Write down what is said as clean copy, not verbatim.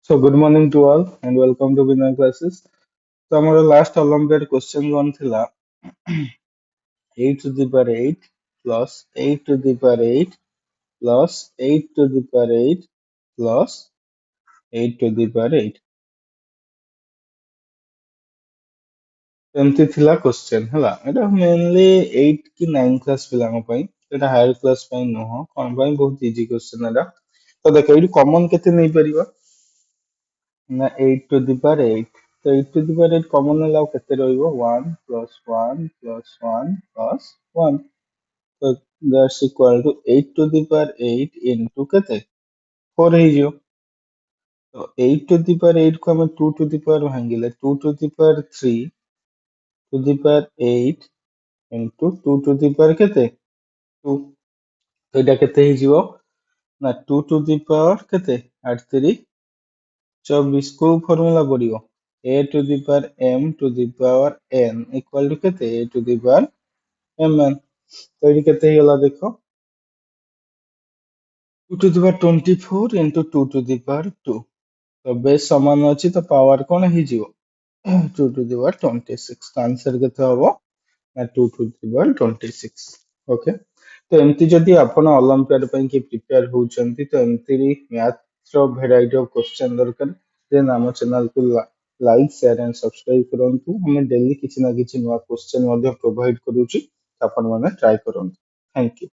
So good morning to all and welcome to Binay Classes. So our last Olympiad question one thila 8 to the power 8 plus 8 to the power 8 plus 8 to the power 8 plus 8 to the power 8. ଏମିତି ଥିଲା question ହେଲା ଏଟା mainly 8 କି 9 class ପିଲାଙ୍କ ପାଇଁ ଏଟା higher class ପାଇଁ ନୁହଁ କଣ ପାଇଁ ବହୁତ ଇଜି କ୍ୱେଶ୍ଚେନ୍ ଏଟା ତ ଦେଖ ଏଇଠି କମନ କେତେ ନେଇପାରିବା ନା 8 to the power 8 ତ 8 to the power 8 କମନ ନେଲେ ଆଉ କେତେ ରହିବ 1 plus 1 plus 1 plus 1 ତ that's equal to 8 to the power 8 into କେତେ 4 ହେଇଯିବ ତ 8 to the power 8 କୁ ଆମେ 2 to the power ଭାଙ୍ଗିଲେ 2 to the power 3 to the power 8 into 2 to the power କେତେ 2 ତ ଏଇଟା କେତେ ହେଇଯିବ ନା 2 to the power କେତେ 8 3 24 କୋଉ ଫର୍ମୁଲା ପଡିବ a to the power m to the power n equal to କେତେ a to the power mn ତ ଏଠି କେତେ ହେଇଗଲା ଦେଖ 2 to the power 24 into 2 to the power 2 ତ ବେଶ ସମାନ ଅଛି ତ ପାୱାର କଣ ହେଇଯିବ 2 to the power 26 ତ ଆନ୍ସର କେତେ ହବ ନା 2 to the power 26 ଓକେ ତ ଏମିତି ଯଦି ଆପଣ ଅଲମ୍ପିଆଡ ପାଇଁ କି ପ୍ରିପେୟାର ହଉଛନ୍ତି ତ ଏମିତି ମ୍ୟାଥ୍ ର ଭେରାଇଟି ଅଫ କ୍ୱେଶ୍ଚନ ଦରକାର ଦେନ୍ ଆମ ଚ୍ୟାନେଲକୁ ଲାଇକ୍ ସେୟାର ଆଣ୍ଡ ସବସ୍କ୍ରାଇବ କରନ୍ତୁ ଆମେ ଡେଲି କିଛି ନା କିଛି ନୂଆ କ୍ୱେଶ୍ଚନ ମଧ୍ୟ ପ୍ରୋଭାଇଡ କରୁଛୁ ଆପଣମାନେ ଟ୍ରାଏ କରନ୍ତୁ ଥ୍ୟାଙ୍କ ୟୁ